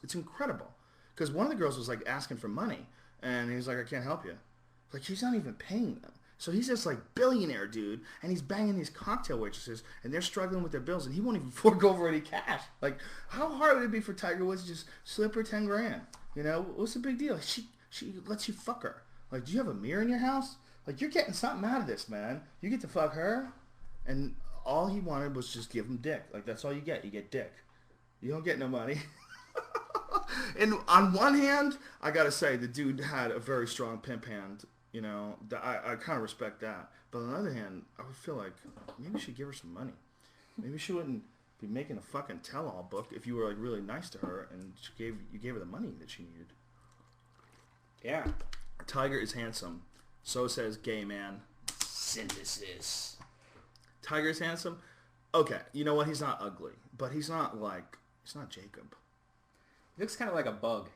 It's incredible. Because one of the girls was like asking for money, and he was like, I can't help you. Like, he's not even paying them. So he's this like billionaire dude, and he's banging these cocktail waitresses, and they're struggling with their bills, and he won't even fork over any cash. Like, how hard would it be for Tiger Woods to just slip her 10 grand? You know, what's the big deal? She lets you fuck her. Like, do you have a mirror in your house? Like, you're getting something out of this, man. You get to fuck her, and all he wanted was just give him dick. Like, that's all you get. You get dick. You don't get no money. And on one hand, I gotta say, the dude had a very strong pimp hand. You know, I kind of respect that. But on the other hand, I would feel like maybe you should give her some money. Maybe she wouldn't be making a fucking tell-all book if you were like really nice to her and you gave her the money that she needed. Yeah. Tiger is handsome. So says gay man. Synthesis. Tiger is handsome? Okay, you know what? He's not ugly. But he's not Jacob. He looks kind of like a bug.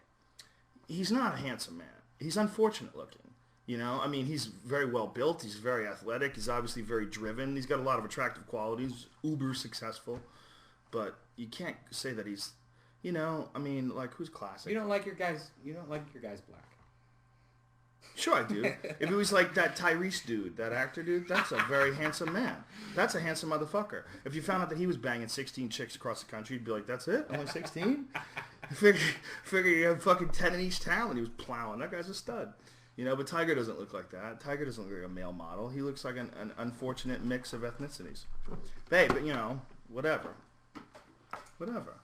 He's not a handsome man. He's unfortunate looking. You know, I mean, he's very well built. He's very athletic. He's obviously very driven. He's got a lot of attractive qualities. Uber successful. But you can't say that he's, you know, I mean, like, who's classic? You don't like your guys black. Sure I do. If it was like that Tyrese dude, that actor dude, that's a very handsome man. That's a handsome motherfucker. If you found out that he was banging 16 chicks across the country, you'd be like, that's it? Only 16? Figure you have fucking 10 in each town, and he was plowing. That guy's a stud. You know, but Tiger doesn't look like that. Tiger doesn't look like a male model. He looks like an unfortunate mix of ethnicities. Hey, but, you know, whatever. Whatever.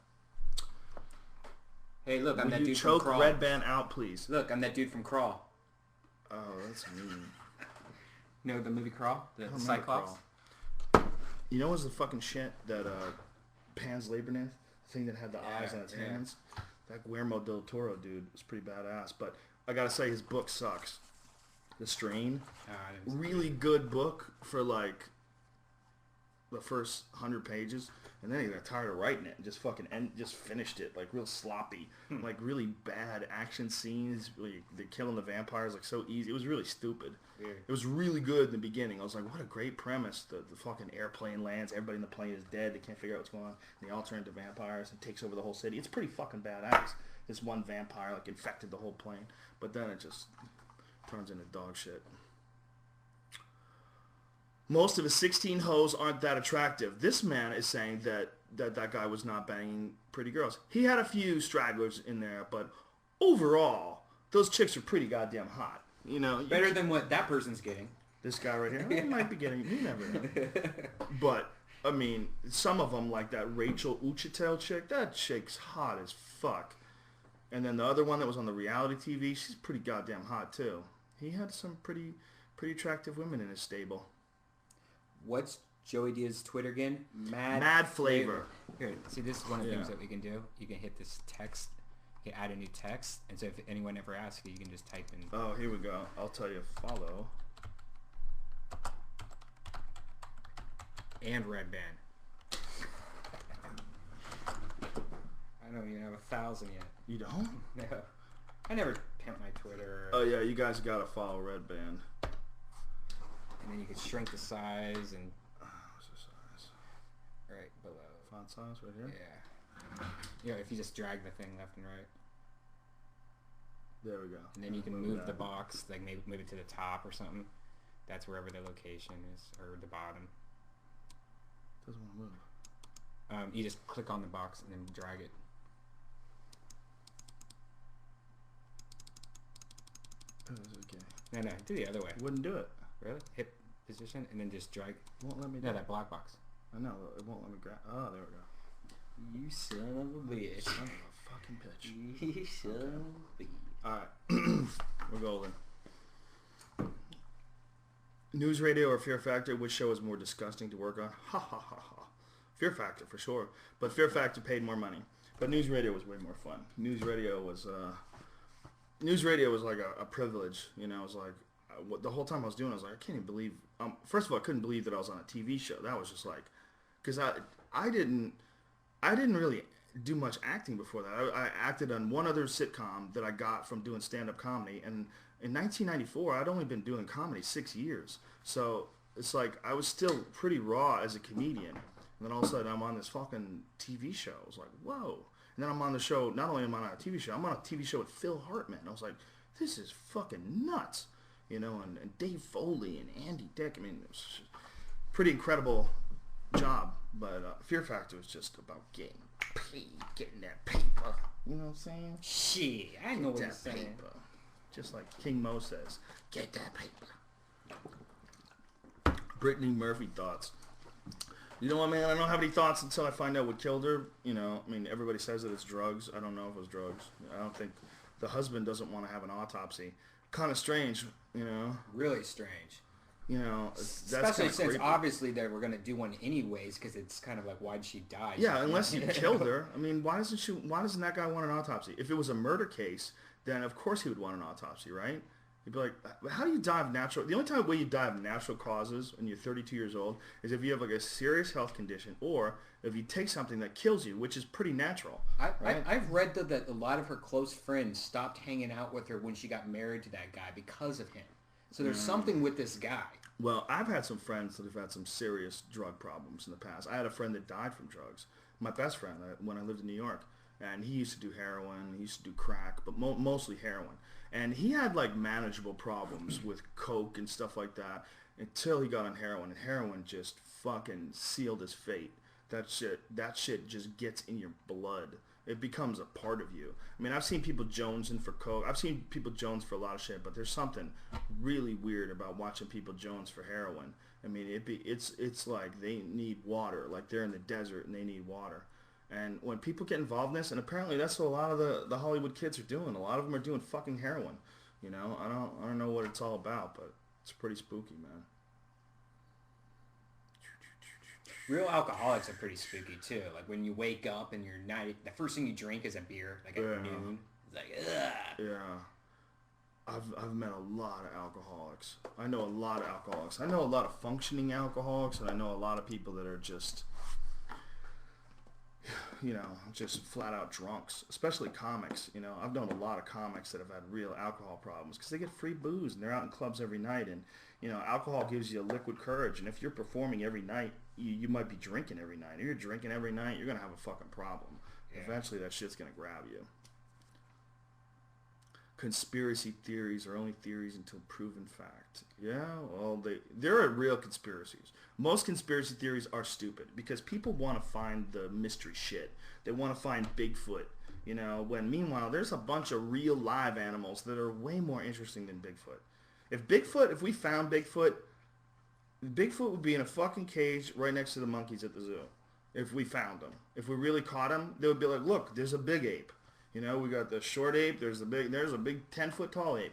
Hey, look, I'm that dude from choke Crawl. Red Band out, please? Look, I'm that dude from Crawl. Oh, that's mean. You know the movie Crawl? The I don't remember Cyclops? Crawl. You know what's the fucking shit that Pan's Labyrinth, the thing that had the eyes on its hands? That Guillermo del Toro dude was pretty badass. But I gotta say, his book sucks. The Strain. Really good book for like the first 100 pages. And then he got tired of writing it and just finished it like real sloppy, like really bad action scenes. Really, they're killing the vampires like so easy. It was really stupid. Weird. It was really good in the beginning. I was like, what a great premise. The fucking airplane lands, everybody in the plane is dead. They can't figure out what's going on. And they all turn into vampires and takes over the whole city. It's pretty fucking badass. This one vampire like infected the whole plane, but then it just turns into dog shit. Most of his 16 hoes aren't that attractive. This man is saying that guy was not banging pretty girls. He had a few stragglers in there, but overall, those chicks are pretty goddamn hot. You know, better than what that person's getting. This guy right here, he might be getting. You never know. But I mean, some of them, like that Rachel Uchitel chick, that chick's hot as fuck. And then the other one that was on the reality TV, she's pretty goddamn hot too. He had some pretty attractive women in his stable. What's Joey Diaz's Twitter again? Mad Flavor. Here, see, this is one of the things that we can do. You can hit this text. You can add a new text, and so if anyone ever asks you, you can just type in. Oh, here we go. I'll tell you. Follow. And Red Band. I don't even have 1,000 yet. You don't? No. I never pimp my Twitter. Oh yeah, you guys gotta follow Red Band. And then you can shrink the size and. What's the size? Right below. Font size right here? Yeah. Yeah, if you just drag the thing left and right. There we go. And then you can move the box, like maybe move it to the top or something. That's wherever the location is, or the bottom. Doesn't want to move. You just click on the box and then drag it. Oh, this is okay. No, do the other way. Wouldn't do it. Really? Hit position and then just drag. Won't let me. No, that black box. I know it won't let me grab. Oh, there we go. You son of a bitch. Son of a fucking bitch. You son of a bitch. All right, we're golden. News Radio or Fear Factor? Which show is more disgusting to work on? Ha ha ha ha. Fear Factor for sure, but Fear Factor paid more money. But News Radio was way more fun. News Radio was like a privilege. You know, it was like the whole time I was doing, I was like, I can't even believe. First of all, I couldn't believe that I was on a TV show. That was just like, because I didn't really do much acting before that. I acted on one other sitcom that I got from doing stand-up comedy, and in 1994, I'd only been doing comedy 6 years. So it's like I was still pretty raw as a comedian. And then all of a sudden, I'm on this fucking TV show. I was like, whoa. And And then I'm on the show, not only am I on a TV show, I'm on a TV show with Phil Hartman. I was like, this is fucking nuts. You know, and Dave Foley and Andy Dick. I mean, it was pretty incredible job. But Fear Factor was just about getting paid, getting that paper. You know what I'm saying? Shit, I know what you're saying. Paper. Just like King Mo says, get that paper. Brittany Murphy thoughts. You know what, man? I don't have any thoughts until I find out what killed her. You know, I mean, everybody says that it's drugs. I don't know if it was drugs. I don't think the husband doesn't want to have an autopsy. Kind of strange, you know. Really strange. You know, that's especially since creepy. Obviously they were going to do one anyways, because it's kind of like, why'd she die? Yeah, unless you killed her. I mean, why doesn't that guy want an autopsy? If it was a murder case, then of course he would want an autopsy, right? He'd be like, how do you die of natural... The only way you die of natural causes when you're 32 years old is if you have like a serious health condition, or if you take something that kills you, which is pretty natural. I've read that a lot of her close friends stopped hanging out with her when she got married to that guy because of him. So there's something with this guy. Well, I've had some friends that have had some serious drug problems in the past. I had a friend that died from drugs. My best friend, when I lived in New York. And he used to do heroin, he used to do crack, but mostly heroin. And he had like manageable problems with coke and stuff like that until he got on heroin. And heroin just fucking sealed his fate. That shit just gets in your blood. It becomes a part of you. I mean, I've seen people jonesing for coke. I've seen people jones for a lot of shit, but there's something really weird about watching people jones for heroin. I mean, it's like they need water. Like they're in the desert and they need water. And when people get involved in this, and apparently that's what a lot of the Hollywood kids are doing. A lot of them are doing fucking heroin. You know, I don't know what it's all about, but it's pretty spooky, man. Real alcoholics are pretty spooky too. Like when you wake up and the first thing you drink is a beer, like at noon. It's like, ugh. Yeah. I've met a lot of alcoholics. I know a lot of alcoholics. I know a lot of functioning alcoholics, and I know a lot of people that are just... you know, just flat out drunks, especially comics. You know, I've known a lot of comics that have had real alcohol problems because they get free booze and they're out in clubs every night. And, you know, alcohol gives you a liquid courage. And if you're performing every night, you might be drinking every night. If you're drinking every night, you're going to have a fucking problem. Yeah. Eventually that shit's going to grab you. Conspiracy theories are only theories until proven fact. Yeah, well, there are real conspiracies. Most conspiracy theories are stupid because people want to find the mystery shit. They want to find Bigfoot, you know, when meanwhile there's a bunch of real live animals that are way more interesting than Bigfoot. If we found Bigfoot would be in a fucking cage right next to the monkeys at the zoo. If we found them. If we really caught him, they would be like, look, there's a big ape. You know, we got the short ape, there's a big 10-foot tall ape.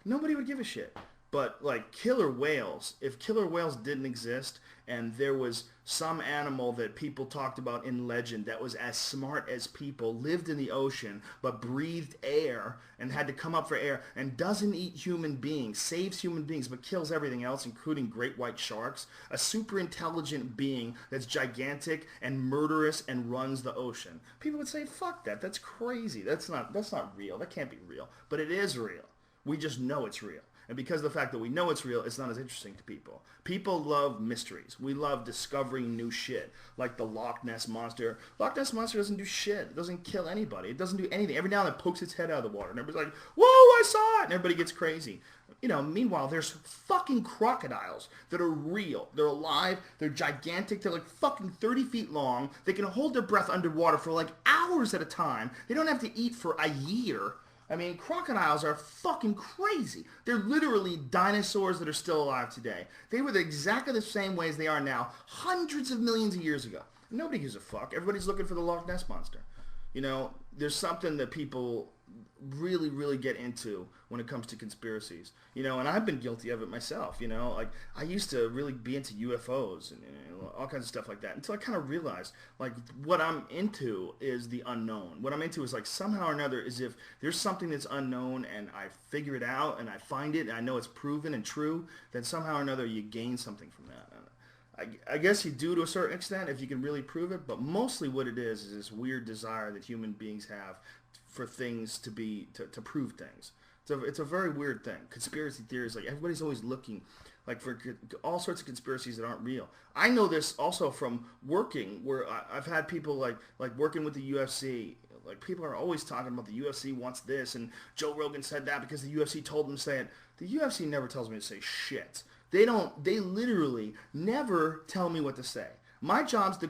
Nobody would give a shit. But like killer whales, if killer whales didn't exist and there was some animal that people talked about in legend that was as smart as people, lived in the ocean, but breathed air and had to come up for air and doesn't eat human beings, saves human beings, but kills everything else, including great white sharks, a super intelligent being that's gigantic and murderous and runs the ocean. People would say, fuck that, that's crazy, that's not real, that can't be real. But it is real. We just know it's real. And because of the fact that we know it's real, it's not as interesting to people. People love mysteries. We love discovering new shit. Like the Loch Ness Monster. Loch Ness Monster doesn't do shit. It doesn't kill anybody. It doesn't do anything. Every now and then it pokes its head out of the water. And everybody's like, whoa, I saw it. And everybody gets crazy. You know, meanwhile, there's fucking crocodiles that are real. They're alive. They're gigantic. They're like fucking 30 feet long. They can hold their breath underwater for like hours at a time. They don't have to eat for a year. I mean, crocodiles are fucking crazy. They're literally dinosaurs that are still alive today. They were exactly the same way as they are now, hundreds of millions of years ago. Nobody gives a fuck. Everybody's looking for the Loch Ness Monster. You know, there's something that people really, really get into when it comes to conspiracies. You know, and I've been guilty of it myself, you know. Like, I used to really be into UFOs and all kinds of stuff like that until I kind of realized, like, what I'm into is the unknown. What I'm into is, like, somehow or another is if there's something that's unknown and I figure it out and I find it and I know it's proven and true, then somehow or another you gain something from that. I guess you do to a certain extent if you can really prove it, but mostly what it is this weird desire that human beings have for things to prove things. It's a very weird thing. Conspiracy theories, like everybody's always looking like for all sorts of conspiracies that aren't real. I know this also from working, where I've had people like working with the UFC. Like, people are always talking about the UFC wants this, and Joe Rogan said that because the UFC told them to say it. The UFC never tells me to say shit. They literally never tell me what to say. My job's to